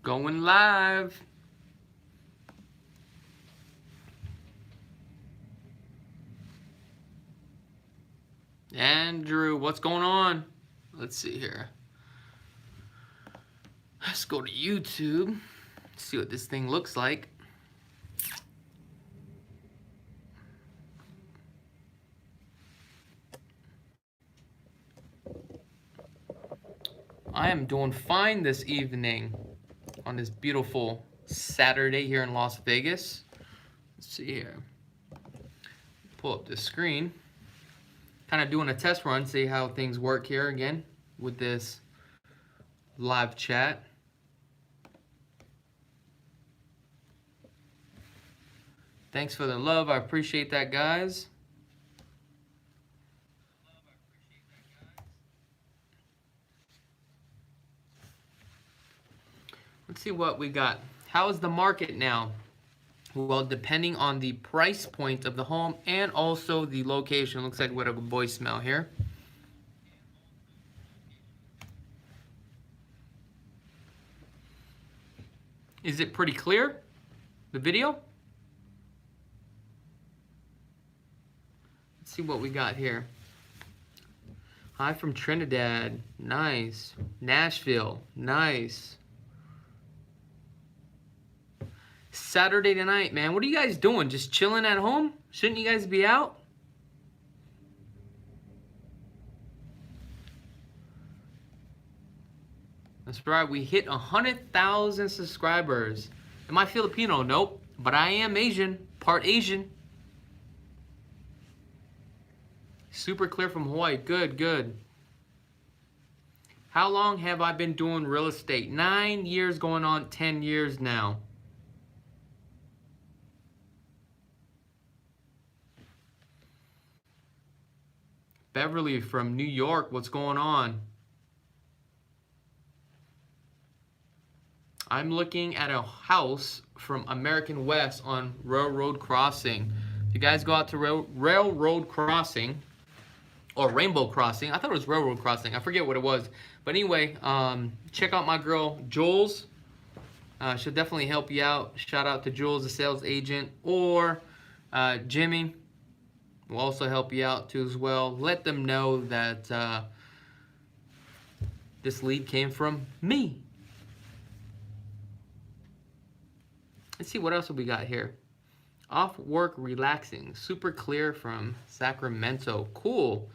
Going live. Andrew, what's going on? Let's see here. Let's go to YouTube. See what this thing looks like. I am doing fine this evening on this beautiful Saturday here in Las Vegas. Let's see here. Pull up the screen. Kind of doing a test run, see how things work here again with this live chat. Thanks for the love. I appreciate that, guys. Let's see what we got. How is the market now? Well, depending on the price point of the home and also the location. Looks like we have a voicemail here. Is it pretty clear, the video? Let's see what we got here. Hi from Trinidad. Nice. Nashville. Nice. Saturday night, man. What are you guys doing? Just chilling at home? Shouldn't you guys be out? That's right. We hit 100,000 subscribers. Am I Filipino? Nope. But I am Asian. Part Asian. Super clear from Hawaii. Good, good. How long have I been doing real estate? 9 years going on 10 years now. Beverly from New York, what's going on? I'm looking at a house from American West on Railroad Crossing. If you guys go out to Railroad Crossing, or Rainbow Crossing, I thought it was Railroad Crossing, I forget what it was. But anyway, check out my girl, Jules. She'll definitely help you out. Shout out to Jules, the sales agent, or Jimmy. Will also help you out too as well. Let them know that this lead came from me. Let's see what else we got here. Off work relaxing. Super clear from Sacramento. Cool.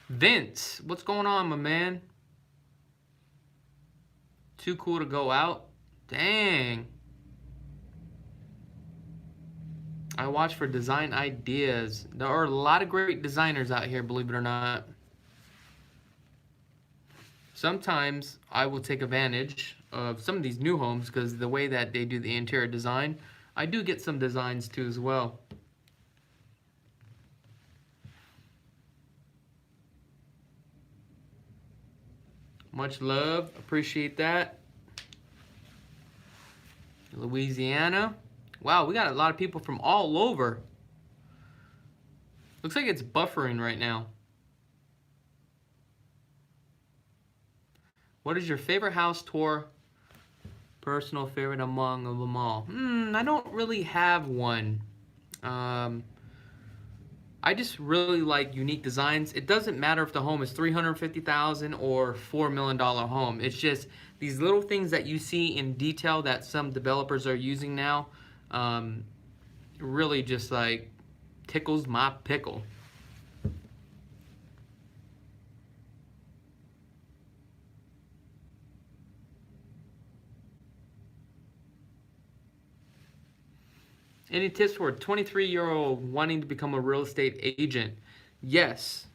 Vince, what's going on, my man? Too cool to go out? Dang. I watch for design ideas. There are a lot of great designers out here, believe it or not. Sometimes I will take advantage of some of these new homes because the way that they do the interior design, I do get some designs too as well. Much love, appreciate that. Louisiana. Wow, we got a lot of people from all over. Looks like it's buffering right now. What is your favorite house tour? Personal favorite among them all? I don't really have one. I just really like unique designs. It doesn't matter if the home is $350,000 or $4 million home. It's just these little things that you see in detail that some developers are using now. Really just like tickles my pickle. Any tips for a 23-year-old wanting to become a real estate agent? Yes.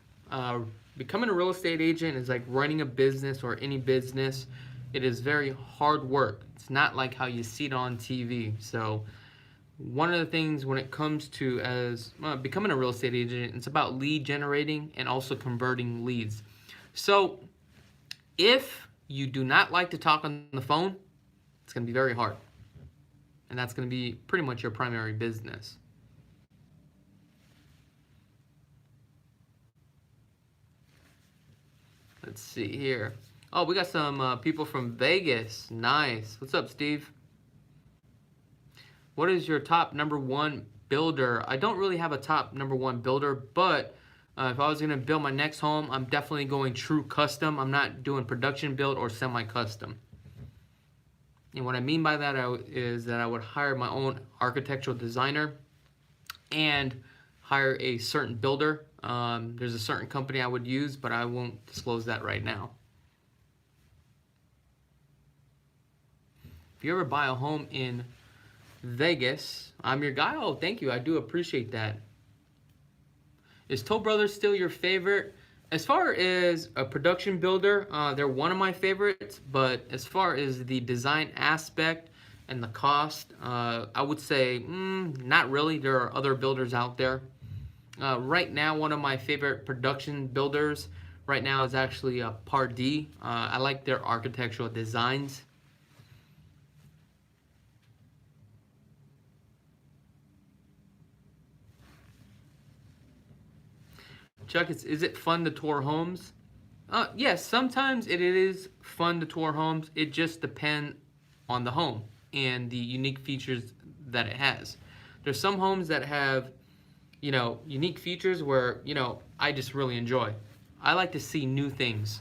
Becoming a real estate agent is like running a business or any business. It is very hard work. It's not like how you see it on TV. So one of the things when it comes to becoming a real estate agent, it's about lead generating and also converting leads. So if you do not like to talk on the phone, It's going to be very hard. And that's going to be pretty much your primary business. Let's see here. Oh, we got some people from Vegas. Nice. What's up, Steve? What is your top number one builder? I don't really have a top number one builder, but if I was going to build my next home, I'm definitely going true custom. I'm not doing production build or semi-custom. And what I mean by that is that I would hire my own architectural designer and hire a certain builder. There's a certain company I would use, but I won't disclose that right now. If you ever buy a home in Vegas, I'm your guy. Oh, thank you. I do appreciate that. Is Toll Brothers still your favorite? As far as a production builder, they're one of my favorites, but as far as the design aspect and the cost, I would say not really. There are other builders out there. Right now, one of my favorite production builders right now is actually Pardee. I like their architectural designs. Chuck, is it fun to tour homes? Yes, sometimes it is fun to tour homes. It just depends on the home and the unique features that it has. There's some homes that have, unique features where, I just really enjoy. I like to see new things.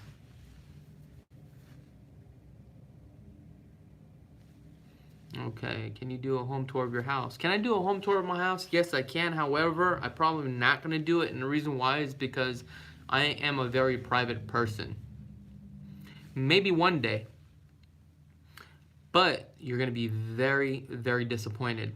Okay, can you do a home tour of your house? Can I do a home tour of my house? Yes, I can. However, I'm probably not going to do it, and the reason why is because I am a very private person. Maybe one day, but you're going to be very, very disappointed.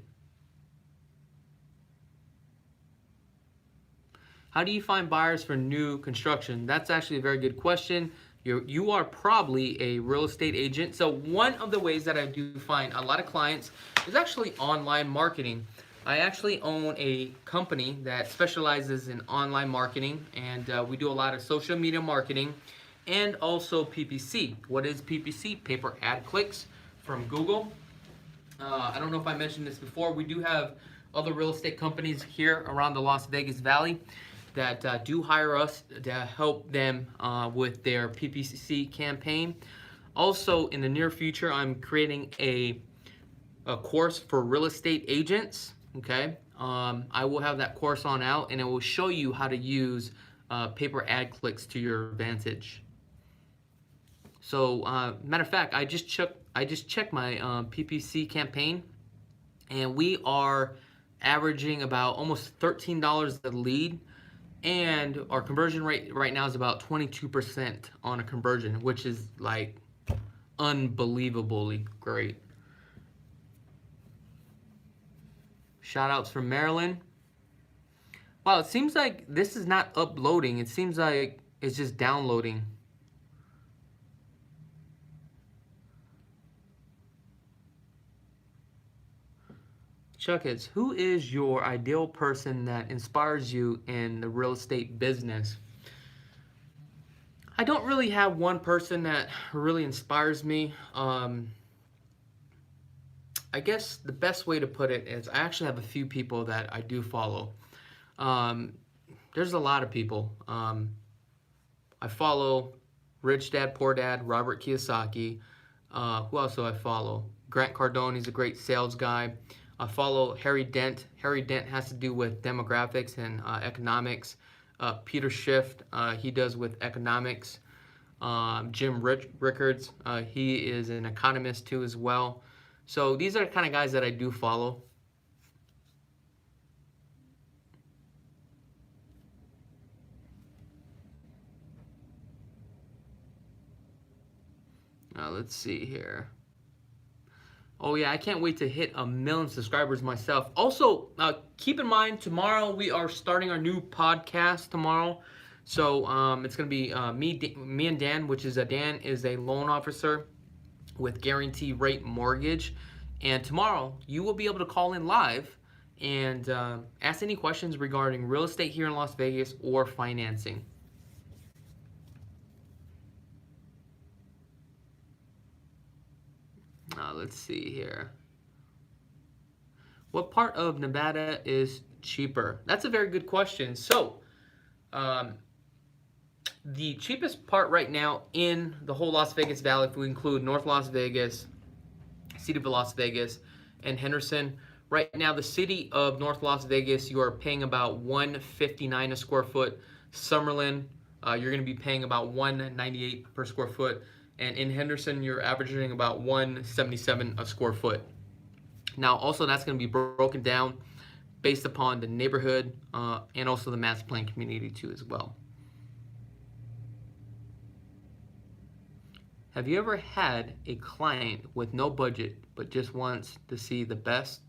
How do you find buyers for new construction? That's actually a very good question. You are probably a real estate agent. So one of the ways that I do find a lot of clients is actually online marketing. I actually own a company that specializes in online marketing, and we do a lot of social media marketing and also PPC. What is PPC? Paper ad clicks from Google. I don't know if I mentioned this before. We do have other real estate companies here around the Las Vegas Valley that do hire us to help them with their PPC campaign. Also, in the near future, I'm creating a course for real estate agents. Okay, I will have that course on out, and it will show you how to use paper ad clicks to your advantage. So, matter of fact, I just checked my PPC campaign, and we are averaging about almost $13 a lead. And our conversion rate right now is about 22% on a conversion, which is like unbelievably great. Shout outs from Maryland. Wow, it seems like this is not uploading. It seems like it's just downloading. Chakits, who is your ideal person that inspires you in the real estate business? I don't really have one person that really inspires me. I guess the best way to put it is I actually have a few people that I do follow. There's a lot of people. I follow Rich Dad, Poor Dad, Robert Kiyosaki. Who else do I follow? Grant Cardone, he's a great sales guy. I follow Harry Dent. Harry Dent has to do with demographics and economics. Peter Schiff, he does with economics. Jim Rickards, he is an economist too as well. So these are the kind of guys that I do follow. Let's see here. Oh yeah, I can't wait to hit 1 million subscribers myself. Also, keep in mind, tomorrow we are starting our new podcast tomorrow. So it's going to be me and Dan, which is Dan is a loan officer with Guarantee Rate Mortgage. And tomorrow you will be able to call in live and ask any questions regarding real estate here in Las Vegas or financing. Let's see here. What part of Nevada is cheaper? That's a very good question. So, the cheapest part right now in the whole Las Vegas Valley, if we include North Las Vegas, City of Las Vegas, and Henderson, right now the city of North Las Vegas, you are paying about $159 a square foot. Summerlin, you're going to be paying about $198 per square foot. And in Henderson, you're averaging about $177 a square foot. Now, also that's going to be broken down based upon the neighborhood and also the master plan community too as well. Have you ever had a client with no budget but just wants to see the best?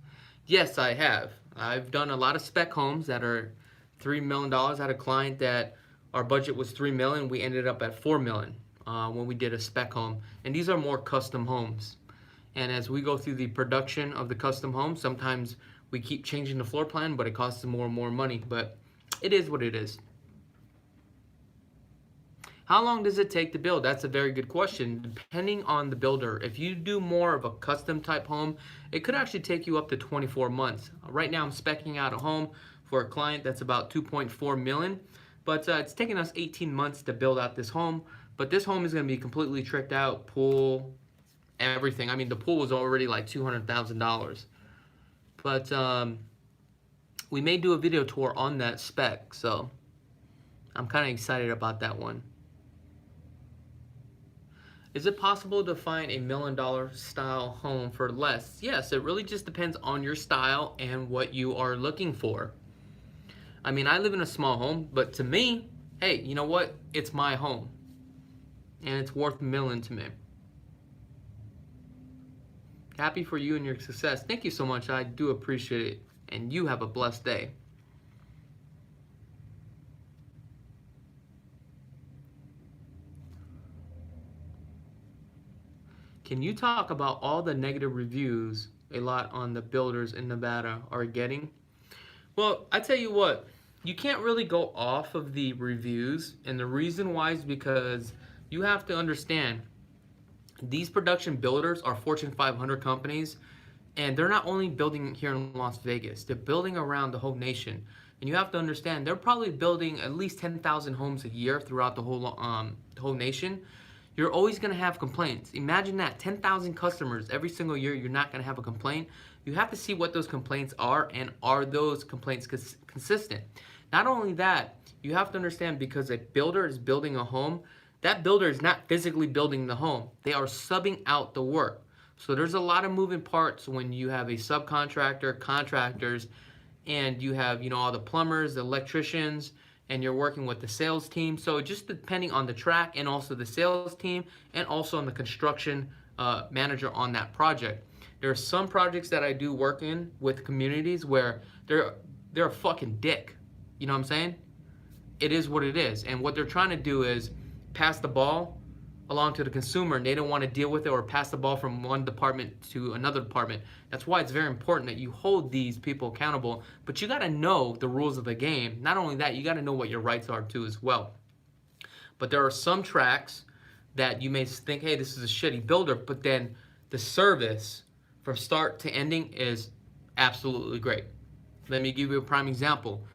Yes, I have. I've done a lot of spec homes that are $3 million. I had a client that our budget was $3 million. We ended up at $4 million when we did a spec home. And these are more custom homes. And as we go through the production of the custom home, sometimes we keep changing the floor plan, but it costs more and more money. But it is what it is. How long does it take to build? That's a very good question. Depending on the builder, if you do more of a custom type home, it could actually take you up to 24 months. Right now I'm speccing out a home for a client that's about 2.4 million, but it's taking us 18 months to build out this home. But this home is going to be completely tricked out, pool, everything. I mean, the pool was already like $200,000. But we may do a video tour on that spec, so I'm kind of excited about that one. Is it possible to find a $1 million style home for less? Yes, it really just depends on your style and what you are looking for. I mean, I live in a small home, but to me, hey, you know what? It's my home. And it's worth $1 million to me. Happy for you and your success. Thank you so much. I do appreciate it. And you have a blessed day. Can you talk about all the negative reviews a lot on the builders in Nevada are getting? Well, I tell you what, you can't really go off of the reviews, and the reason why is because you have to understand these production builders are Fortune 500 companies, and they're not only building here in Las Vegas, they're building around the whole nation. And you have to understand, they're probably building at least 10,000 homes a year throughout the whole nation. You're always going to have complaints. Imagine that, 10,000 customers every single year, you're not going to have a complaint. You have to see what those complaints are, and are those complaints consistent. Not only that, you have to understand, because a builder is building a home, that builder is not physically building the home. They are subbing out the work. So there's a lot of moving parts when you have a subcontractor, contractors, and you have, you know, all the plumbers, the electricians, and you're working with the sales team. So just depending on the track, and also the sales team, and also on the construction manager on that project. There are some projects that I do work in with communities where they're a fucking dick. You know what I'm saying? It is what it is. And what they're trying to do is pass the ball along to the consumer, and they don't want to deal with it, or pass the ball from one department to another department. That's why it's very important that you hold these people accountable, but you got to know the rules of the game. Not only that, you got to know what your rights are too as well. But there are some tracks that you may think, hey, this is a shitty builder, but then the service from start to ending is absolutely great. Let me give you a prime example.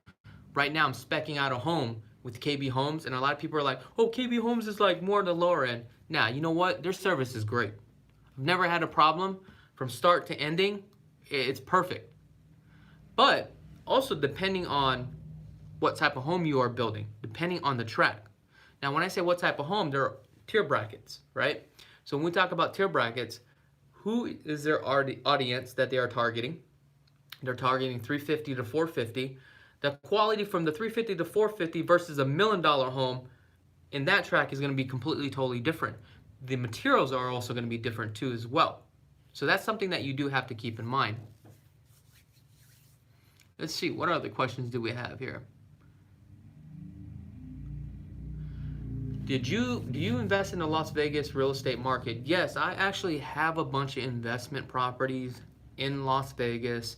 Right now I'm speccing out a home with KB Homes, and a lot of people are like, oh, KB Homes is like more on the lower end. Nah, you know what? Their service is great. I've never had a problem from start to ending. It's perfect. But also depending on what type of home you are building, depending on the track. Now, when I say what type of home, there are tier brackets, right? So when we talk about tier brackets, who is their audience that they are targeting? They're targeting 350 to 450. The quality from the 350 to 450 versus a $1 million home in that track is going to be completely, totally different. The materials are also going to be different too as well. So that's something that you do have to keep in mind. Let's see, what other questions do we have here? Do you invest in the Las Vegas real estate market? Yes, I actually have a bunch of investment properties in Las Vegas.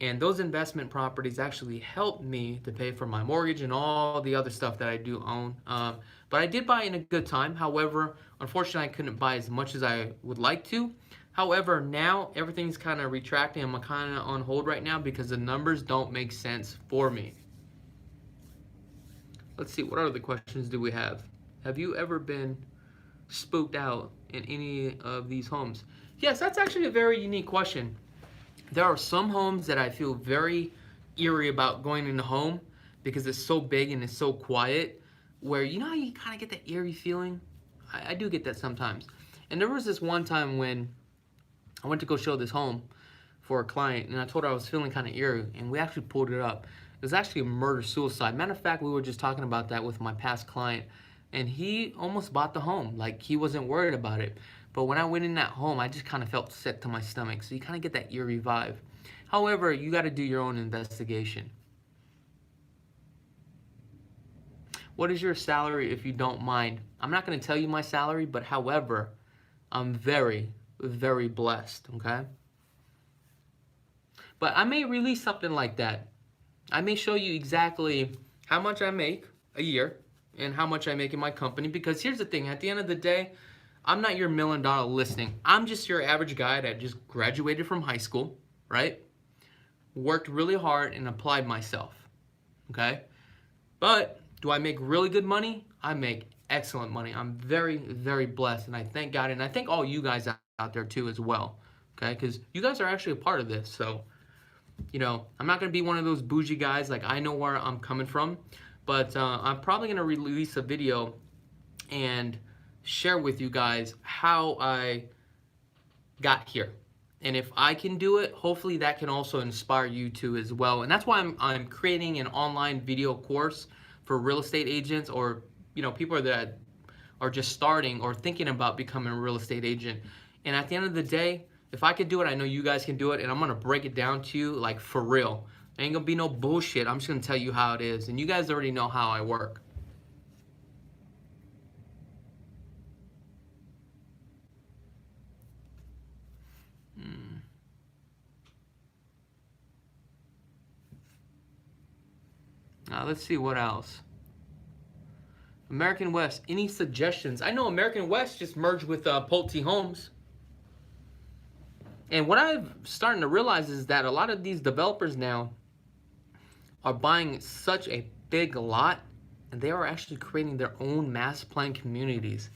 And those investment properties actually helped me to pay for my mortgage and all the other stuff that I do own. But I did buy in a good time. However, unfortunately, I couldn't buy as much as I would like to. However, now everything's kind of retracting. I'm kind of on hold right now because the numbers don't make sense for me. Let's see, what other questions do we have? Have you ever been spooked out in any of these homes? Yes, that's actually a very unique question. There are some homes that I feel very eerie about going in the home because it's so big and it's so quiet, where you know how you kind of get that eerie feeling? I do get that sometimes. And there was this one time when I went to go show this home for a client, and I told her I was feeling kind of eerie, and we actually pulled it up. It was actually a murder-suicide. Matter of fact, we were just talking about that with my past client, and he almost bought the home. Like, he wasn't worried about it. But when I went in that home, I just kind of felt sick to my stomach. So you kind of get that eerie vibe. However, you got to do your own investigation. What is your salary, if you don't mind? I'm not going to tell you my salary, but however, I'm very, very blessed, okay? But I may release something like that. I may show you exactly how much I make a year and how much I make in my company, because here's the thing, at the end of the day, I'm not your $1 million listing. I'm just your average guy that just graduated from high school, right? Worked really hard and applied myself, okay? But do I make really good money? I make excellent money. I'm very, very blessed, and I thank God, and I thank all you guys out there too as well, okay? Because you guys are actually a part of this, so you know, I'm not going to be one of those bougie guys. Like, I know where I'm coming from, but I'm probably going to release a video and share with you guys how I got here. And if I can do it, hopefully that can also inspire you to as well. And that's why I'm creating an online video course for real estate agents, or, you know, people that are just starting or thinking about becoming a real estate agent. And at the end of the day, if I could do it, I know you guys can do it, and I'm going to break it down to you, like, for real. There ain't going to be no bullshit. I'm just going to tell you how it is, and you guys already know how I work. Now, let's see what else. American West, any suggestions? I know American West just merged with Pulte Homes. And what I'm starting to realize is that a lot of these developers now are buying such a big lot, and they are actually creating their own mass plan communities.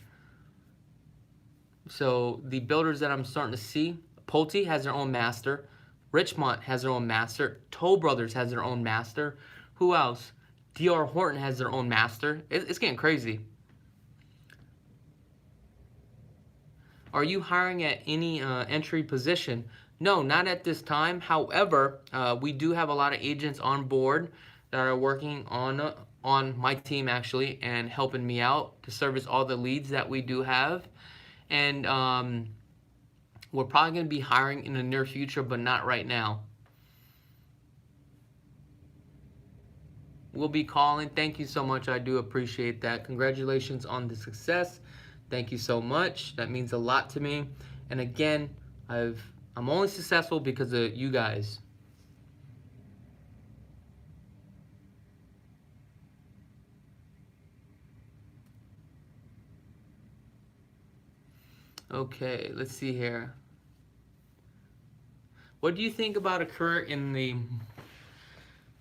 So the builders that I'm starting to see, Pulte has their own master, Richmont has their own master, Toll Brothers has their own master. Who else? D.R. Horton has their own master. It's getting crazy. Are you hiring at any entry position? No, not at this time. However, we do have a lot of agents on board that are working on my team actually, and helping me out to service all the leads that we do have. And we're probably going to be hiring in the near future, but not right now. We'll be calling. Thank you so much. I do appreciate that. Congratulations on the success. Thank you so much. That means a lot to me. And again, I'm only successful because of you guys. Okay, let's see here. What do you think about a career in the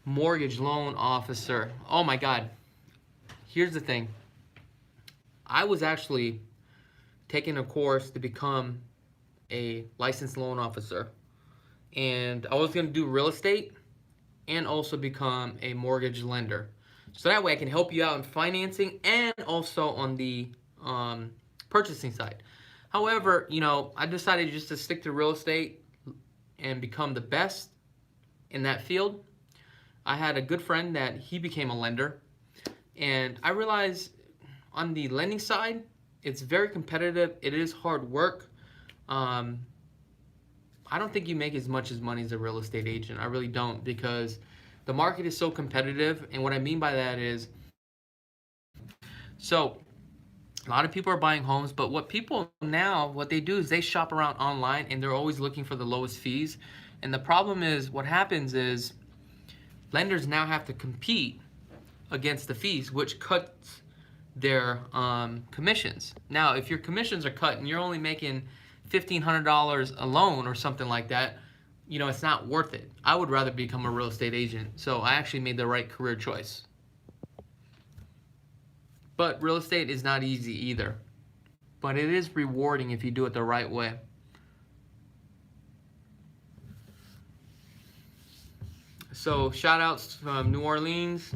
mortgage loan officer? Oh my God. Here's the thing. I was actually taking a course to become a licensed loan officer, and I was going to do real estate and also become a mortgage lender, so that way I can help you out in financing and also on the purchasing side. However, you know, I decided just to stick to real estate and become the best in that field. I had a good friend that he became a lender, and I realized on the lending side, it's very competitive. It is hard work. I don't think you make as much as money as a real estate agent. I really don't, because the market is so competitive. And what I mean by that is, so a lot of people are buying homes, but what people now, what they do is they shop around online, and they're always looking for the lowest fees. And the problem is, what happens is lenders now have to compete against the fees, which cuts their commissions. Now, if your commissions are cut and you're only making $1,500 a loan or something like that, you know, it's not worth it. I would rather become a real estate agent. So I actually made the right career choice. But real estate is not easy either. But it is rewarding if you do it the right way. So shout outs from New Orleans.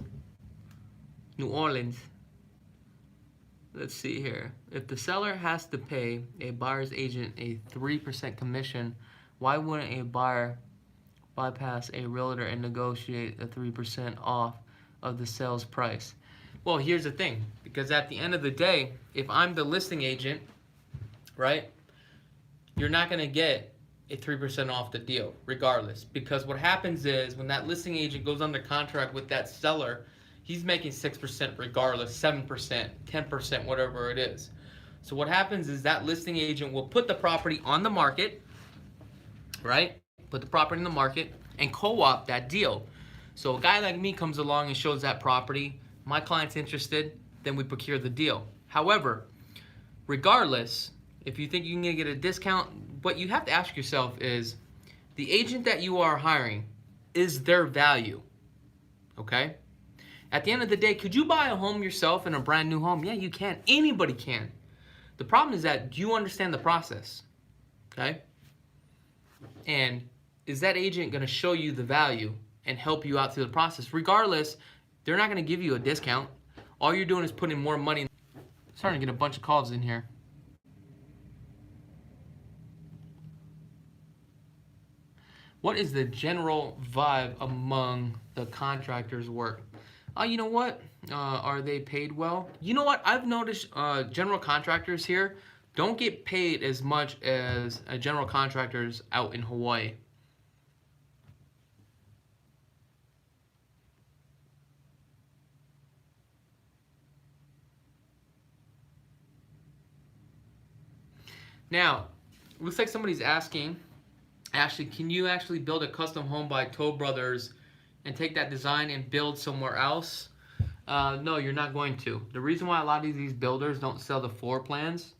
Let's see here. If the seller has to pay a buyer's agent a 3% commission, why wouldn't a buyer bypass a realtor and negotiate a 3% off of the sales price? Well, here's the thing. Because at the end of the day, if I'm the listing agent, right, you're not going to get a 3% off the deal regardless. Because what happens is when that listing agent goes under contract with that seller, he's making 6% regardless, 7%, 10%, whatever it is. So what happens is that listing agent will put the property on the market, right? Put the property in the market and co-op that deal. So a guy like me comes along and shows that property, my client's interested, then we procure the deal. However, regardless, if you think you can get a discount, what you have to ask yourself is, the agent that you are hiring, is their value, okay? At the end of the day, could you buy a home yourself in a brand new home? Yeah, you can. Anybody can. The problem is that, do you understand the process, okay? And is that agent going to show you the value and help you out through the process? Regardless, they're not going to give you a discount. All you're doing is putting more money. Starting to get a bunch of calls in here. What is the general vibe among the contractors' work? You know what? Are they paid well? You know what? I've noticed general contractors here don't get paid as much as general contractors out in Hawaii. Now, looks like somebody's asking, Ashley, can you actually build a custom home by Toll Brothers and take that design and build somewhere else? No, you're not going to. The reason why a lot of these builders don't sell the floor plans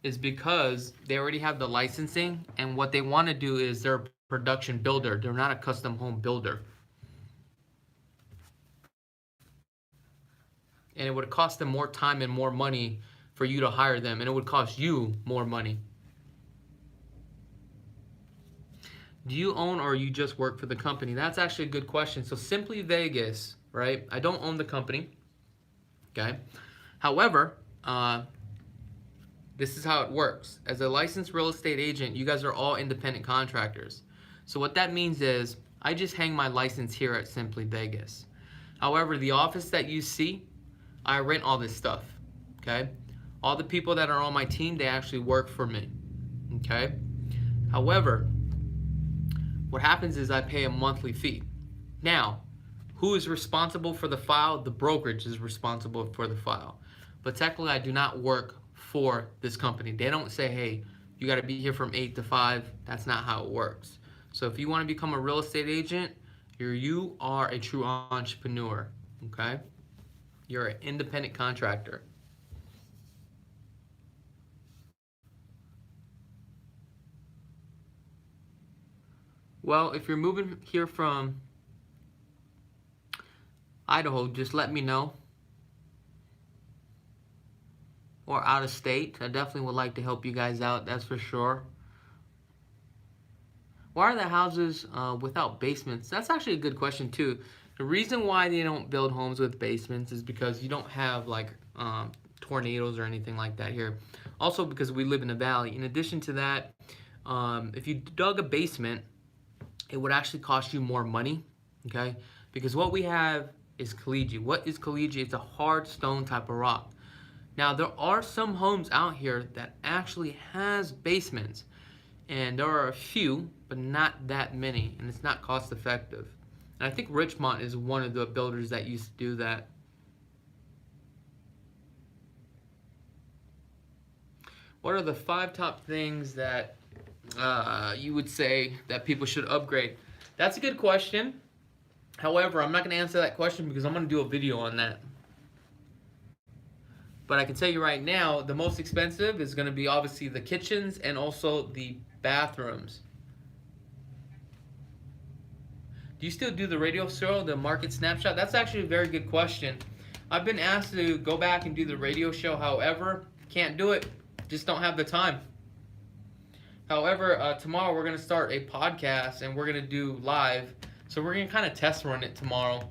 is because they already have the licensing, and what they want to do is they're a production builder. They're not a custom home builder. And it would cost them more time and more money for you to hire them, and it would cost you more money. Do you own or you just work for the company? That's actually a good question. So Simply Vegas, right? I don't own the company, okay? However, this is how it works. As a licensed real estate agent, you guys are all independent contractors. So what that means is I just hang my license here at Simply Vegas. However, the office that you see, I rent all this stuff, okay? All the people that are on my team, they actually work for me, okay? However, what happens is I pay a monthly fee. Now, who is responsible for the file? The brokerage is responsible for the file. But technically, I do not work for this company. They don't say, hey, you got to be here from 8 to 5. That's not how it works. So if you want to become a real estate agent, you are a true entrepreneur, okay? You're an independent contractor. Well, if you're moving here from Idaho, just let me know. Or out of state. I definitely would like to help you guys out, that's for sure. Why are the houses without basements? That's actually a good question too. The reason why they don't build homes with basements is because you don't have like tornadoes or anything like that here. Also because we live in a valley. In addition to that, if you dug a basement, it would actually cost you more money, okay? Because what we have is caliche. What is caliche? It's a hard stone type of rock. Now, there are some homes out here that actually has basements, and there are a few, but not that many, and it's not cost effective. And I think Richmont is one of the builders that used to do that. What are the 5 top things that you would say that people should upgrade? That's a good question. However, I'm not going to answer that question because I'm going to do a video on that. But I can tell you right now, the most expensive is going to be obviously the kitchens and also the bathrooms. Do you still do the radio show, the market snapshot? That's actually a very good question. I've been asked to go back and do the radio show, however, can't do it. Just don't have the time. However, tomorrow we're going to start a podcast and we're going to do live. So we're going to kind of test run it tomorrow.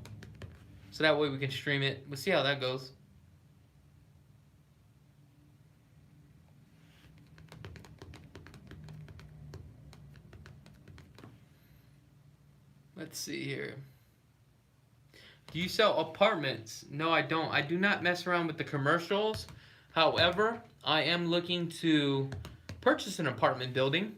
So that way we can stream it. We'll see how that goes. Let's see here. Do you sell apartments? No, I don't. I do not mess around with the commercials. However, I am looking to purchase an apartment building.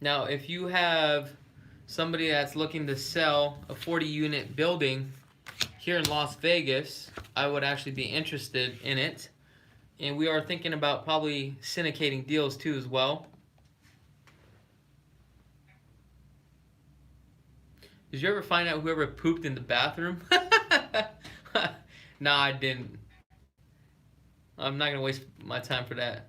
Now, if you have somebody that's looking to sell a 40-unit building here in Las Vegas, I would actually be interested in it. And we are thinking about probably syndicating deals too as well. Did you ever find out whoever pooped in the bathroom? Nah, I didn't. I'm not going to waste my time for that.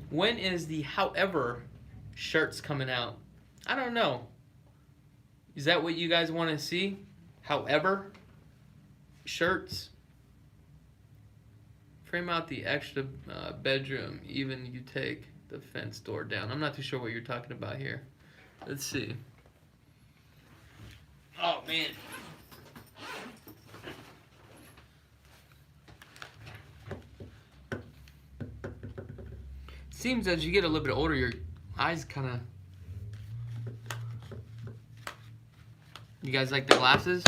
When is the however shirts coming out? I don't know. Is that what you guys want to see? However shirts? Frame out the extra bedroom, even you take the fence door down. I'm not too sure what you're talking about here. Let's see. Oh, man. Seems as you get a little bit older, your eyes kind of... You guys like the glasses?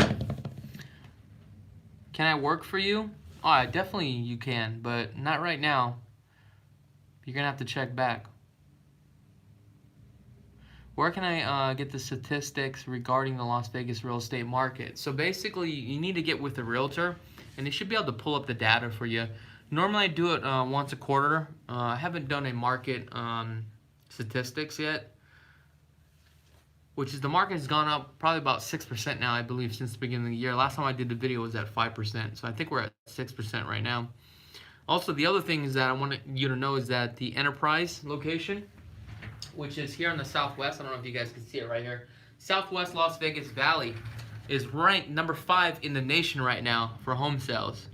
Can I work for you? Oh, definitely you can, but not right now. You're going to have to check back. Where can I get the statistics regarding the Las Vegas real estate market? So basically, you need to get with a realtor, and they should be able to pull up the data for you. Normally, I do it once a quarter. I haven't done a market statistics yet, which is the market has gone up probably about 6% now, I believe, since the beginning of the year. Last time I did the video was at 5%, so I think we're at 6% right now. Also, the other thing is that I want you to know is that the Enterprise location, which is here in the Southwest, I don't know if you guys can see it right here, Southwest Las Vegas Valley, is ranked number 5 in the nation right now for home sales.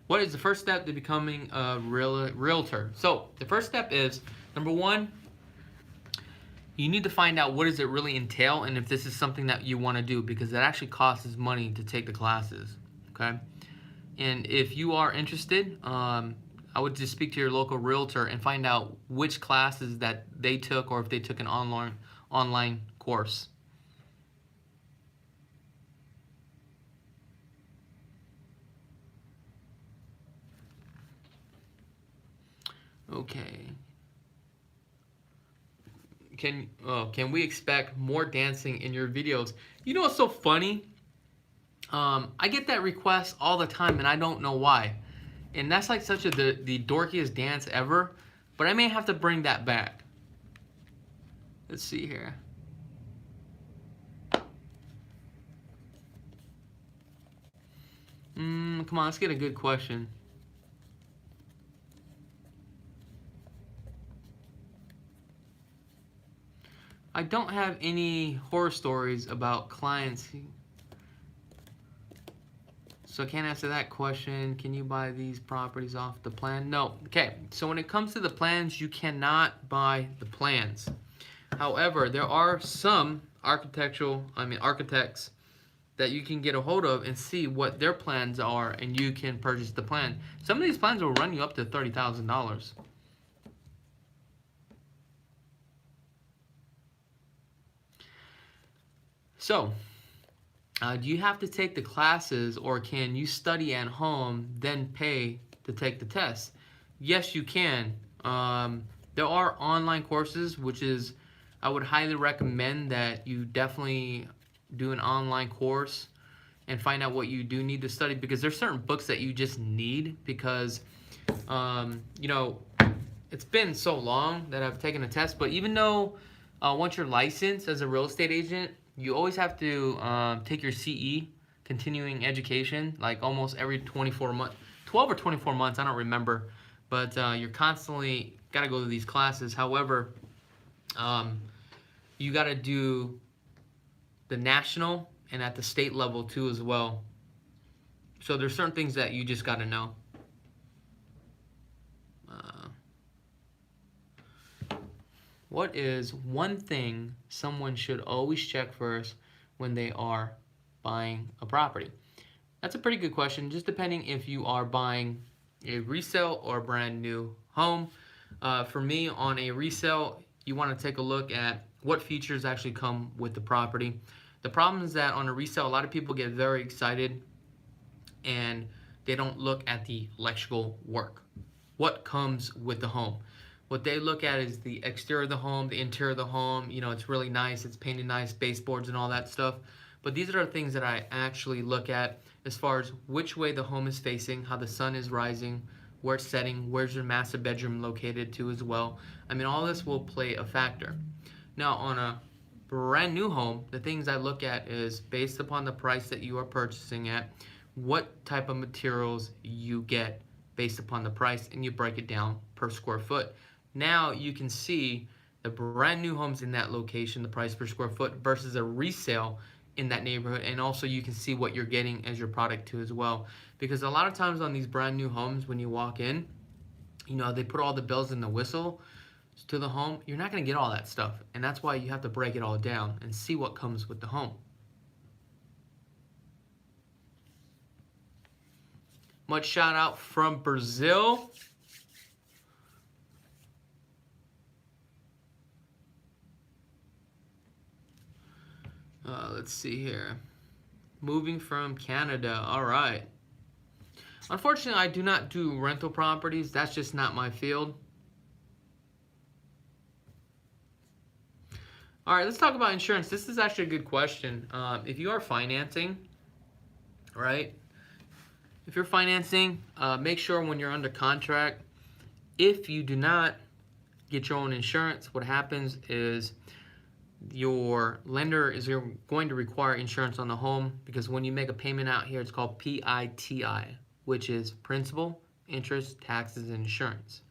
What is the first step to becoming a realtor? So the first step is, number 1, you need to find out what does it really entail and if this is something that you want to do, because it actually costs money to take the classes, okay? And if you are interested, I would just speak to your local realtor and find out which classes that they took or if they took an online course. Okay. Can we expect more dancing in your videos? You know what's so funny? I get that request all the time and I don't know why. And that's like such the dorkiest dance ever. But I may have to bring that back. Let's see here. Come on, let's get a good question. I don't have any horror stories about clients. So I can't answer that question. Can you buy these properties off the plan? No. Okay, so when it comes to the plans, you cannot buy the plans. However, there are some architects that you can get a hold of and see what their plans are, and you can purchase the plan. Some of these plans will run you up to $30,000. So, do you have to take the classes, or can you study at home, then pay to take the test? Yes, you can. There are online courses, which is, I would highly recommend that you definitely do an online course and find out what you do need to study, because there's certain books that you just need, because You know, it's been so long that I've taken a test, but even though once you're licensed as a real estate agent, you always have to take your CE, continuing education, like almost every 24 months, 12 or 24 months, I don't remember, but you're constantly got to go to these classes. However, you got to do the national and at the state level too as well. So there's certain things that you just got to know. What is one thing someone should always check first when they are buying a property? That's a pretty good question, just depending if you are buying a resale or a brand new home. For me, on a resale, you want to take a look at what features actually come with the property. The problem is that on a resale, a lot of people get very excited and they don't look at the electrical work. What comes with the home? What they look at is the exterior of the home, the interior of the home. You know, it's really nice, it's painted nice, baseboards and all that stuff. But these are the things that I actually look at as far as which way the home is facing, how the sun is rising, where it's setting, where's your master bedroom located to as well. I mean, all this will play a factor. Now, on a brand new home, the things I look at is based upon the price that you are purchasing at, what type of materials you get based upon the price, and you break it down per square foot. Now you can see the brand new homes in that location, the price per square foot versus a resale in that neighborhood, and also you can see what you're getting as your product too as well. Because a lot of times on these brand new homes, when you walk in, you know, they put all the bells and the whistle to the home. You're not going to get all that stuff, and that's why you have to break it all down and see what comes with the home. Much shout out from Brazil. Let's see here. Moving from Canada. All right. Unfortunately, I do not do rental properties. That's just not my field. All right, let's talk about insurance. This is actually a good question. If you are financing, right? If you're financing, make sure when you're under contract, if you do not get your own insurance, what happens is your lender is going to require insurance on the home, because when you make a payment out here, it's called PITI, which is principal, interest, taxes, and insurance.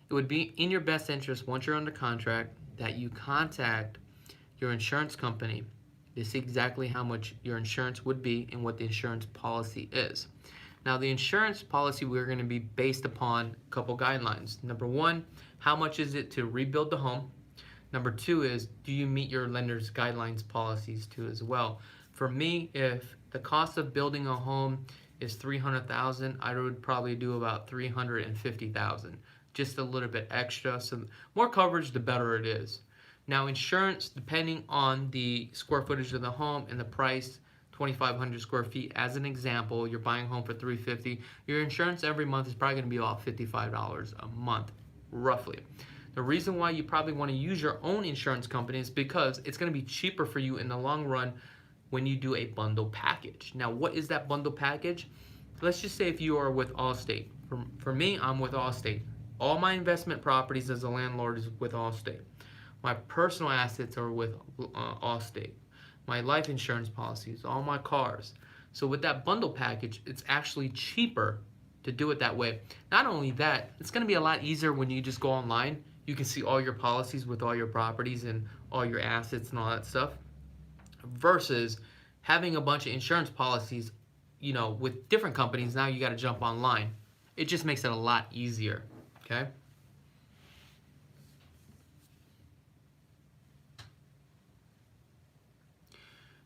It would be in your best interest once you're under contract that you contact your insurance company to see exactly how much your insurance would be and what the insurance policy is. Now, the insurance policy, we're going to be based upon a couple guidelines. Number one, how much is it to rebuild the home? Number two is, do you meet your lender's guidelines policies too as well? For me, if the cost of building a home is $300,000, I would probably do about $350,000, just a little bit extra. So more coverage, the better it is. Now, insurance, depending on the square footage of the home and the price, 2,500 square feet. As an example, you're buying a home for $350. Your insurance every month is probably going to be about $55 a month, roughly. The reason why you probably want to use your own insurance company is because it's going to be cheaper for you in the long run when you do a bundle package. Now, what is that bundle package? Let's just say if you are with Allstate. For me, I'm with Allstate. All my investment properties as a landlord is with Allstate. My personal assets are with Allstate. My life insurance policies, all my cars. So with that bundle package, it's actually cheaper to do it that way. Not only that, it's going to be a lot easier when you just go online. You can see all your policies with all your properties and all your assets and all that stuff, versus having a bunch of insurance policies, you know, with different companies. Now you got to jump online. It just makes it a lot easier, okay?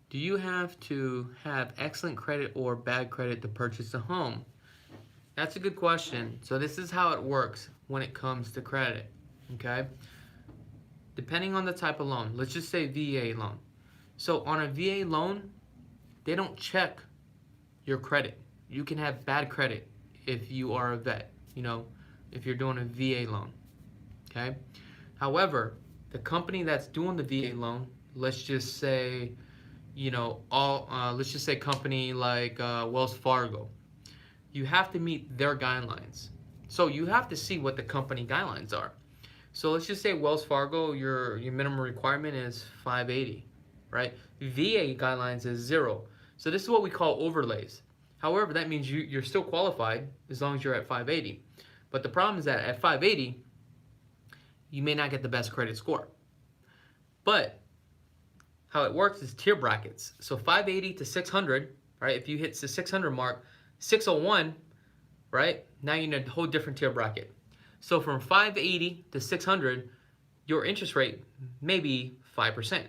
Do you have to have excellent credit or bad credit to purchase a home? That's a good question. So this is how it works when it comes to credit, okay? Depending on the type of loan, let's just say VA loan. So on a VA loan, they don't check your credit. You can have bad credit if you are a vet, you know, if you're doing a VA loan, okay? However, the company that's doing the VA loan, let's just say, you know, let's just say company like Wells Fargo, you have to meet their guidelines. So you have to see what the company guidelines are. So let's just say Wells Fargo, your minimum requirement is 580, right? VA guidelines is 0. So this is what we call overlays. However, that means you're still qualified as long as you're at 580. But the problem is that at 580, you may not get the best credit score. But how it works is tier brackets. So 580 to 600, right? If you hit the 600 mark, 601, right? Now you're in a whole different tier bracket. So from 580 to 600, your interest rate may be 5%,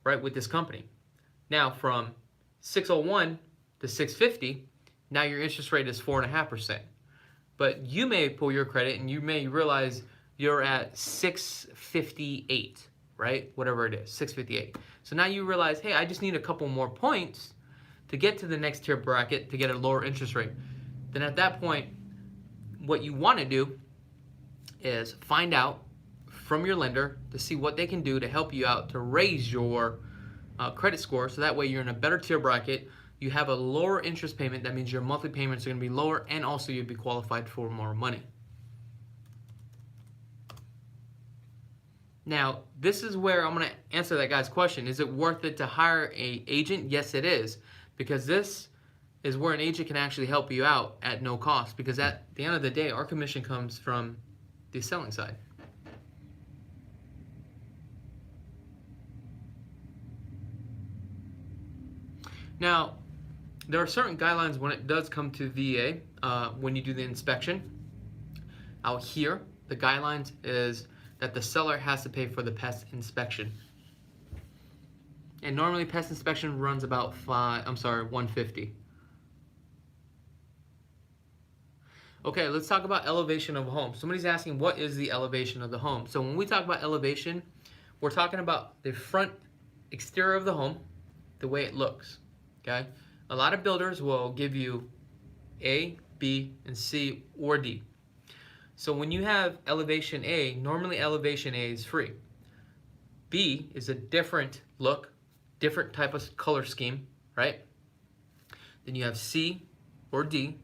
right, with this company. Now from 601 to 650, now your interest rate is 4.5%. But you may pull your credit and you may realize you're at 658, right? Whatever it is, 658. So now you realize, hey, I just need a couple more points to get to the next tier bracket to get a lower interest rate. Then at that point, what you want to do is find out from your lender to see what they can do to help you out to raise your credit score, so that way you're in a better tier bracket, you have a lower interest payment. That means your monthly payments are going to be lower, and also you'll be qualified for more money. Now, this is where I'm going to answer that guy's question. Is it worth it to hire an agent? Yes, it is, because this is where an agent can actually help you out at no cost, because at the end of the day, our commission comes from the selling side. Now, there are certain guidelines when it does come to VA, when you do the inspection. Out here, the guidelines is that the seller has to pay for the pest inspection. And normally pest inspection runs about $150. Okay, let's talk about elevation of a home. Somebody's asking, what is the elevation of the home? So when we talk about elevation, we're talking about the front exterior of the home, the way it looks, okay? A lot of builders will give you A, B, and C, or D. So when you have elevation A, normally elevation A is free. B is a different look, different type of color scheme, right? Then you have C or D,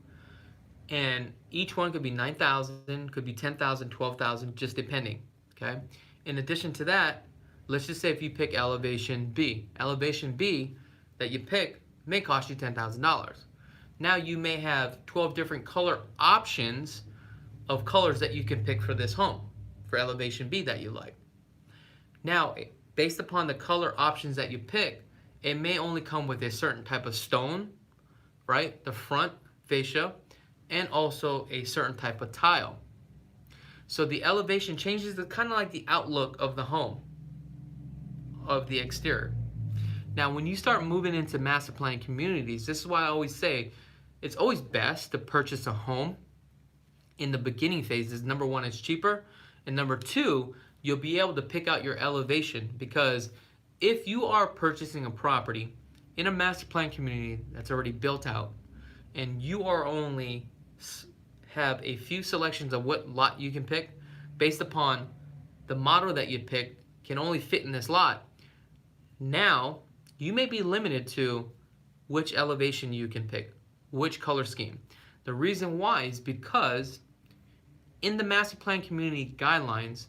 and each one could be 9,000, could be 10,000, 12,000, just depending, okay? In addition to that, let's just say if you pick elevation B that you pick may cost you $10,000. Now you may have 12 different color options of colors that you can pick for this home, for elevation B that you like. Now, based upon the color options that you pick, it may only come with a certain type of stone, right? The front fascia, and also a certain type of tile. So the elevation changes the kind of like the outlook of the home, of the exterior. Now, when you start moving into master plan communities, this is why I always say it's always best to purchase a home in the beginning phases. Number one, it's cheaper, and number two, you'll be able to pick out your elevation, because if you are purchasing a property in a master plan community that's already built out, and you are only have a few selections of what lot you can pick based upon the model that you picked can only fit in this lot, now you may be limited to which elevation you can pick, which color scheme. The reason why is because in the master plan community guidelines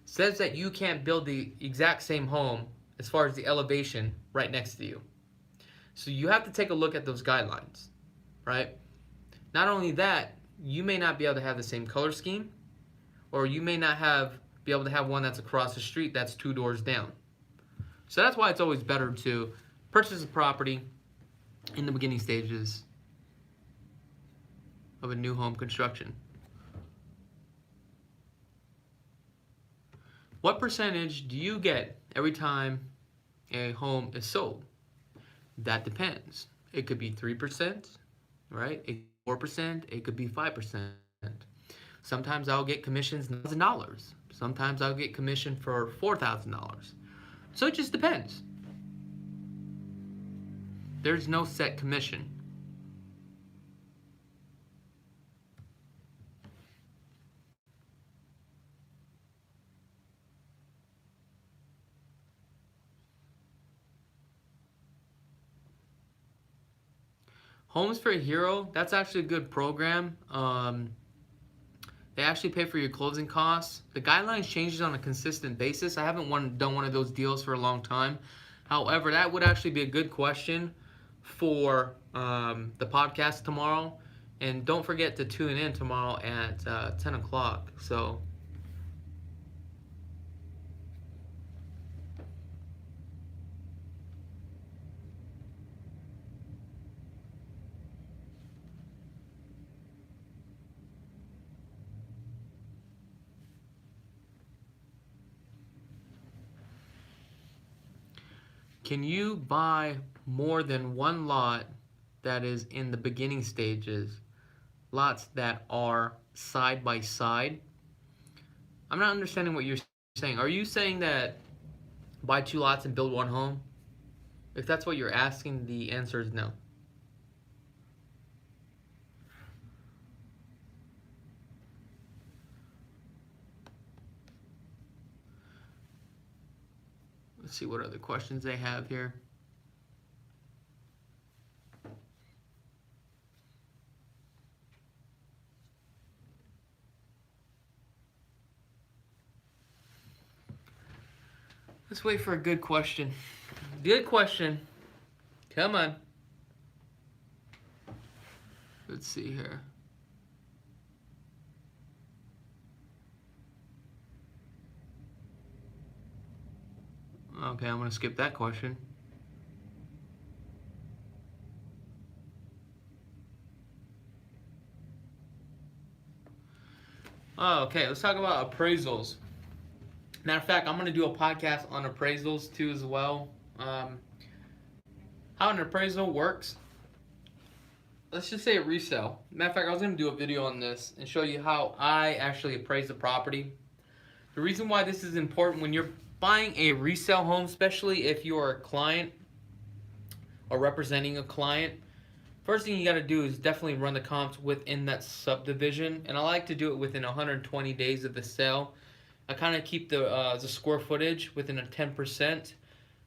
says that you can't build the exact same home as far as the elevation right next to you. So you have to take a look at those guidelines, right? Not only that, you may not be able to have the same color scheme, or you may not be able to have one that's across the street that's 2 doors down. So that's why it's always better to purchase a property in the beginning stages of a new home construction. What percentage do you get every time a home is sold? That depends. It could be 3%, right? It 4%, it could be 5%. Sometimes I'll get commissions $1,000. Sometimes I'll get commission for $4,000. So it just depends. There's no set commission. Homes for a Hero, that's actually a good program. They actually pay for your closing costs. The guidelines changes on a consistent basis. I haven't done one of those deals for a long time. However, that would actually be a good question for the podcast tomorrow. And don't forget to tune in tomorrow at 10 o'clock. So, can you buy more than one lot that is in the beginning stages? Lots that are side by side? I'm not understanding what you're saying. Are you saying that buy two lots and build one home? If that's what you're asking, the answer is no. Let's see what other questions they have here. Let's wait for a good question. Good question. Come on. Let's see here. Okay, I'm going to skip that question. Oh, okay, let's talk about appraisals. Matter of fact, I'm going to do a podcast on appraisals too as well. How an appraisal works. Let's just say a resale. Matter of fact, I was going to do a video on this and show you how I actually appraise the property. The reason why this is important when you're buying a resale home, especially if you're a client or representing a client, first thing you got to do is definitely run the comps within that subdivision. And I like to do it within 120 days of the sale. I kind of keep the square footage within a 10%.